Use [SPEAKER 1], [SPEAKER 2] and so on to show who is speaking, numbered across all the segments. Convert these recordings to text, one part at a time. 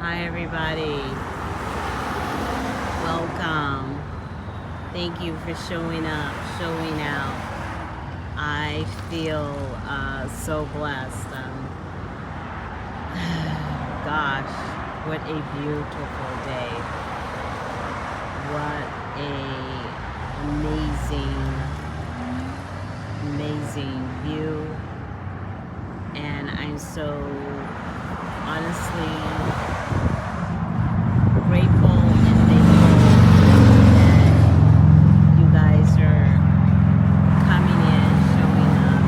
[SPEAKER 1] Hi, everybody. Welcome. Thank you for showing up, showing out. I feel so blessed. Gosh, what a beautiful day. What a amazing view. And I'm so honestly grateful and thankful that you guys are coming in, showing up.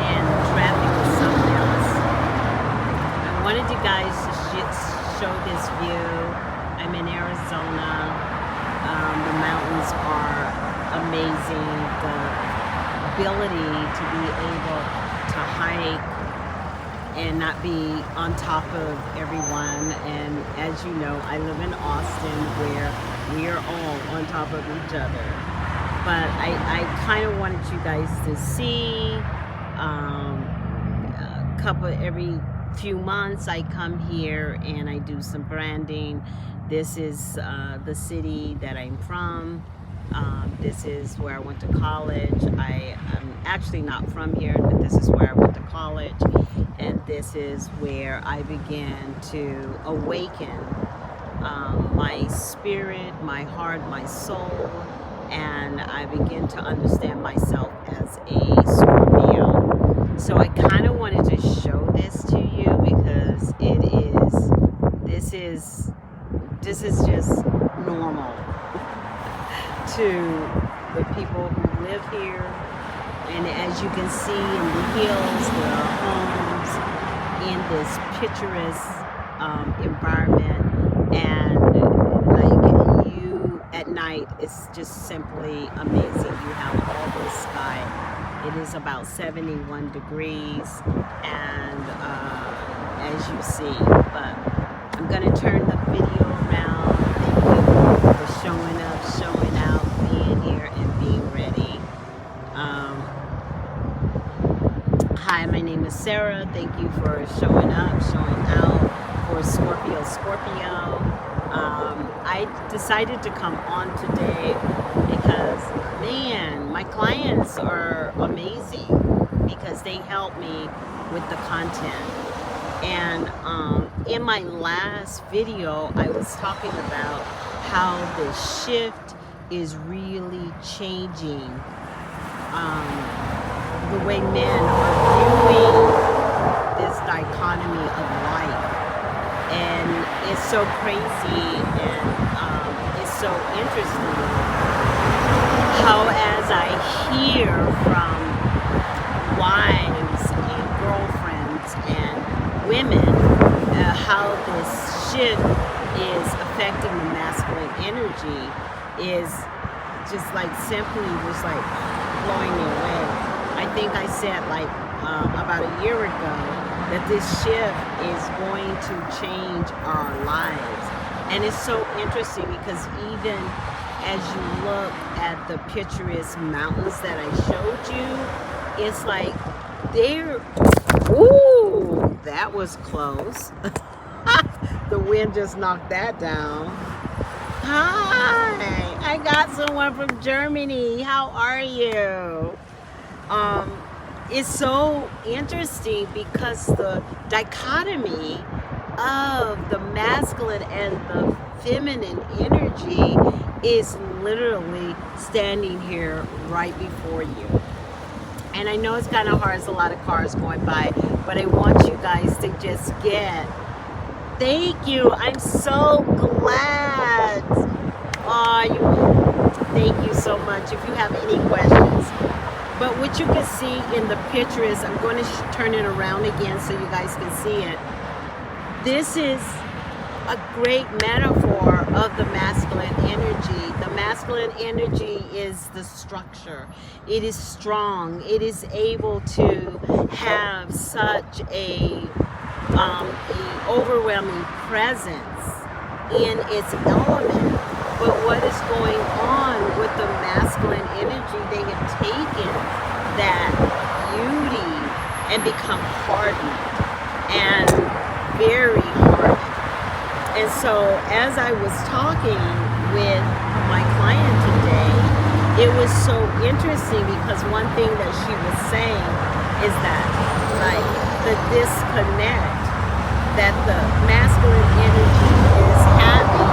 [SPEAKER 1] And the traffic is something else. I wanted you guys to show this view. I'm in Arizona. The mountains are amazing. The ability to be able to hike and not be on top of everyone. And as you know, I live in Austin where we are all on top of each other. But I kind of wanted you guys to see a couple every few months I come here and I do some branding. This is the city that I'm from. This is where I went to college. I am actually not from here, but this is where I went to college. And this is where I began to awaken my spirit, my heart, my soul. And I began to understand myself as a Scorpio. So I kind of wanted to show this to you because this is just normal to the people who live here. And as you can see in the hills, there are homes in this picturesque environment. And like you at night, it's just simply amazing. You have all this sky. It is about 71 degrees, and as you see, but I'm gonna turn the video around. Thank you for showing up, showing out, being here, and being ready. Hi, my name is Sarah. Thank you for showing up, showing out for Scorpio. I decided to come on today because, man, my clients are amazing because they help me with the content. And in my last video, I was talking about how the shift is really changing the way men are viewing this dichotomy of life. And it's so crazy and it's so interesting how as I hear from wives and girlfriends and women how this shift is affecting the masculine energy is just like simply just like blowing me away. I think I said like about a year ago that this shift is going to change our lives. And it's so interesting because even as you look at the picturesque mountains that I showed you, it's like they're, ooh, that was close. The wind just knocked that down. Hi, I got someone from Germany. How are you? It's so interesting because the dichotomy of the masculine and the feminine energy is literally standing here right before you. And I know it's kind of hard, there's a lot of cars going by, but I want you guys to just get, thank you, I'm so glad. Thank you so much. If you have any questions. But what you can see in the picture is, I'm going to turn it around again so you guys can see it. This is a great metaphor of the masculine energy. The masculine energy is the structure. It is strong. It is able to have such a overwhelming presence in its element. But what is going on with the masculine energy? They have taken that beauty and become hardened and very hardened. And so as I was talking with my client today, it was so interesting because one thing that she was saying is that, like, the disconnect that the masculine energy is having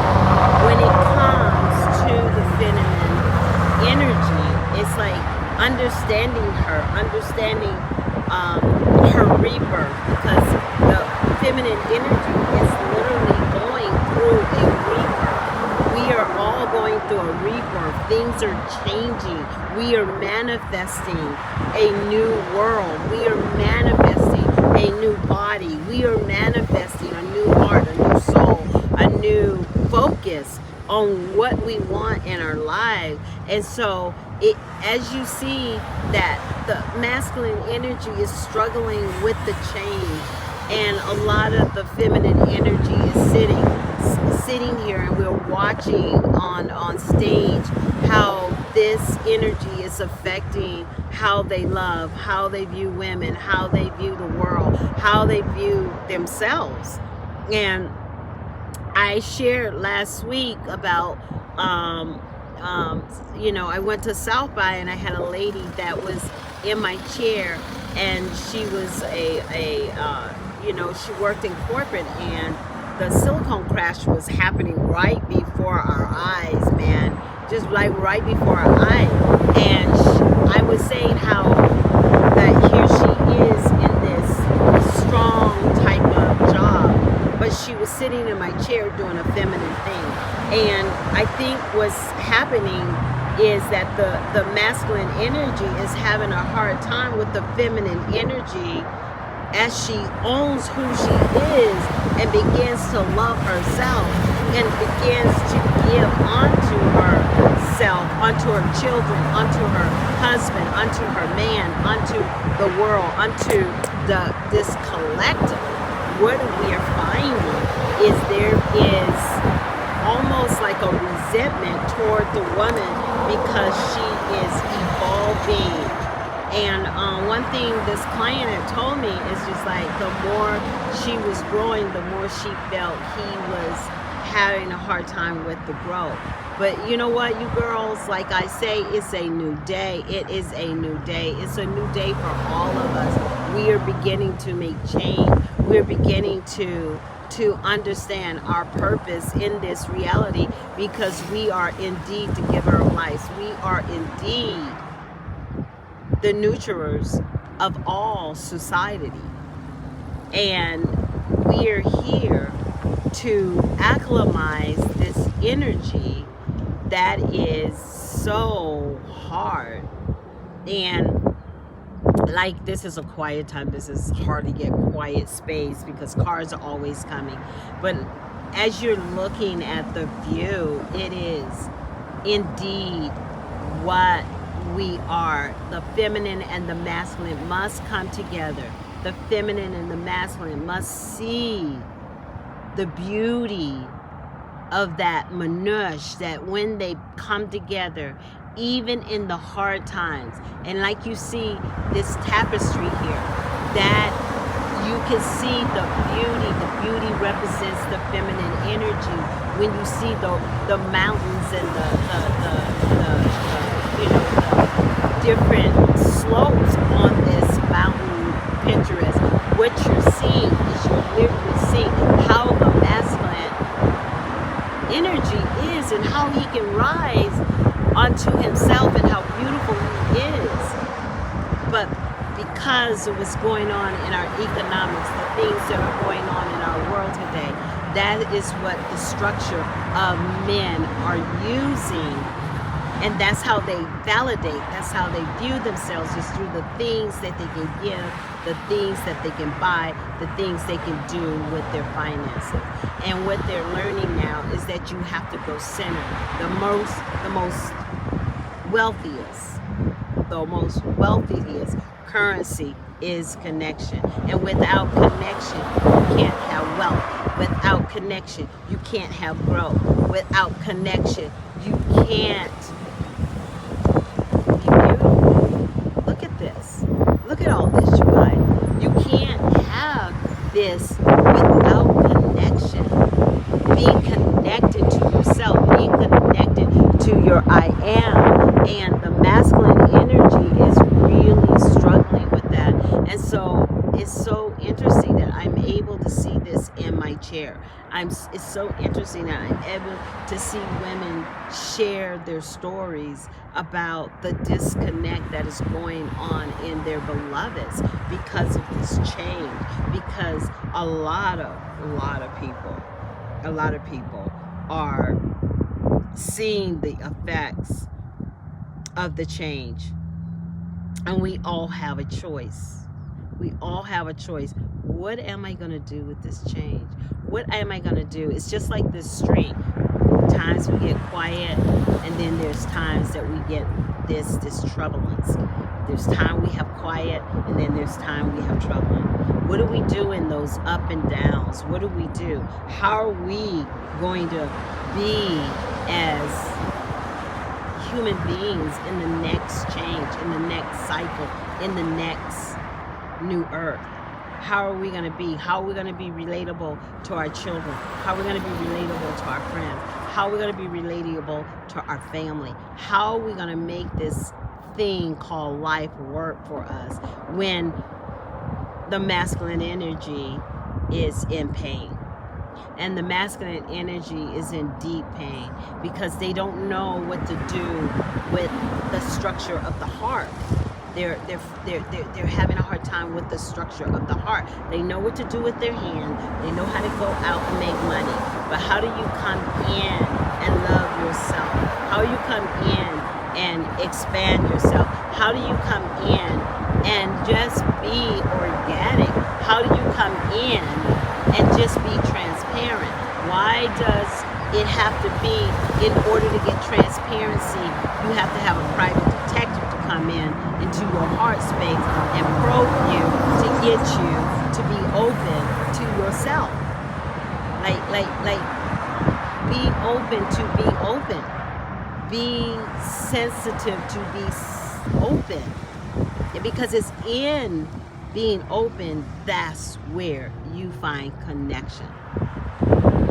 [SPEAKER 1] when it comes to the feminine energy. It's like understanding her rebirth, because the feminine energy is literally going through a rebirth. We are all going through a rebirth. Things are changing. We are manifesting a new world. We are manifesting a new body. We are manifesting a new heart, a new soul, a new focus on what we want in our lives. And so as you see that the masculine energy is struggling with the change, and a lot of the feminine energy is sitting here, and we're watching on stage how this energy is affecting how they love, how they view women, how they view the world, how they view themselves. And I shared last week about I went to South by, and I had a lady that was in my chair, and she was she worked in corporate, and the silicone crash was happening right before our eyes, man, just like right before our eyes. And I was saying how that here she is in this strong type of job, but she was sitting in my chair doing a feminine thing. And I think what's happening is that the masculine energy is having a hard time with the feminine energy as she owns who she is and begins to love herself and begins to give onto herself, onto her children, onto her husband, onto her man, onto the world, onto this collective. What we are finding is there is almost like a resentment toward the woman because she is evolving. And one thing this client had told me is just like the more she was growing, the more she felt he was having a hard time with the growth. But you know what, you girls, like I say, it's a new day. It is a new day. It's a new day for all of us. We are beginning to make change. We're beginning to understand our purpose in this reality, because we are indeed to give our lives. We are indeed the nurturers of all society. And we are here to acclimatize this energy that is so hard. And like, this is a quiet time. This is hard to get quiet space because cars are always coming. But as you're looking at the view, it is indeed what we are. The feminine and the masculine must come together. The feminine and the masculine must see the beauty of that menush, that when they come together, even in the hard times. And like you see this tapestry here, that you can see the beauty. The beauty represents the feminine energy. When you see the mountains and the different slopes on this mountain picturesque, what you're seeing is you're literally seeing how the masculine energy is and how he can rise onto himself and how beautiful he is. But because of what's going on in our economics, the things that are going on in our world today, that is what the structure of men are using. And that's how they validate, that's how they view themselves, is through the things that they can give, the things that they can buy, the things they can do with their finances. And what they're learning now is that you have to go center. The most wealthiest currency is connection. And without connection, you can't have wealth. Without connection, you can't have growth. Without connection, you can't be beautiful. Look at this. Look at all this, you guys. You can't have this without connection. Being connected to yourself, being connected to your I am, and the masculine energy is really struggling with that. And so it's so interesting that I'm able to see this in my chair. It's so interesting that I'm able to see women share their stories about the disconnect that is going on in their beloveds because of this change. Because a lot of people are seeing the effects of the change. And we all have a choice. We all have a choice. What am I going to do with this change? What am I going to do? It's just like this stream. Times we get quiet, and then there's times that we get this troublance. There's time we have quiet, and then there's time we have trouble. What do we do in those up and downs? What do we do? How are we going to be as human beings in the next change, in the next cycle, in the next new earth? How are we going to be? How are we going to be relatable to our children? How are we going to be relatable to our friends? How are we going to be relatable to our family? How are we going to make this thing called life work for us when the masculine energy is in pain? And the masculine energy is in deep pain because they don't know what to do with the structure of the heart. They're having a hard time with the structure of the heart. They know what to do with their hand. They know how to go out and make money. But how do you come in and love yourself? How do you come in and expand yourself? How do you come in and just be organic? How do you come in and just be transparent? Why does it have to be, in order to get transparency, you have to have a private detective to come in into your heart space and probe you to get you to be open to yourself? Like be open to be open. Be sensitive to be open. Because it's in being open, that's where you find connection.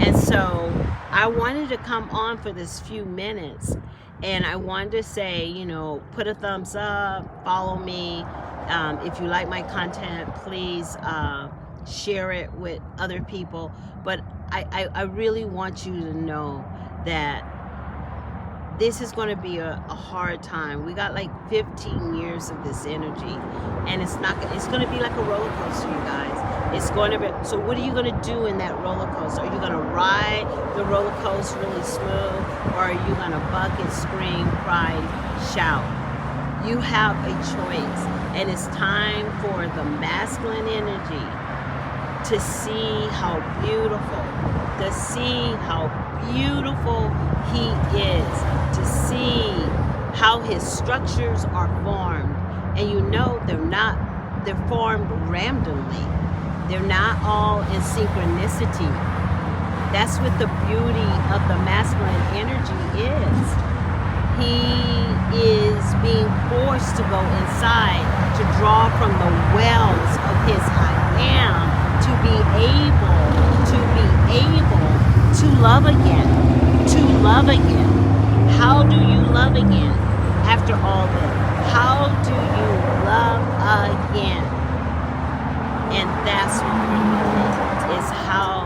[SPEAKER 1] And so I wanted to come on for this few minutes, and I wanted to say, put a thumbs up, follow me. If you like my content, please share it with other people. But I really want you to know that this is going to be a hard time. We got like 15 years of this energy, and it's going to be like a roller coaster, you guys. It's going to be. So what are you going to do in that roller coaster? Are you going to ride the roller coaster really smooth, or are you going to bucket, scream, cry, shout? You have a choice, and it's time for the masculine energy to see how beautiful, he is, to see how his structures are formed. And they're formed randomly. They're not all in synchronicity. That's what the beauty of the masculine energy is. He is being forced to go inside to draw from the wells of his I am, to be able to love again. How do you love again after all this? How do you love again? And that's what we're learning, is how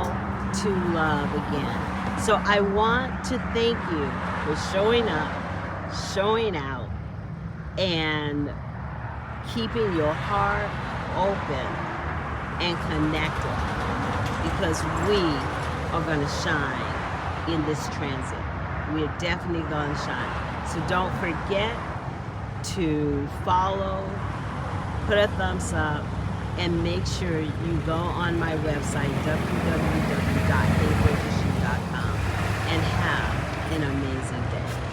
[SPEAKER 1] to love again. So I want to thank you for showing up, showing out, and keeping your heart open and connected, because we are going to shine in this transit. We're definitely going to shine. So don't forget to follow, put a thumbs up, and make sure you go on my website, www.abratishu.com, and have an amazing day.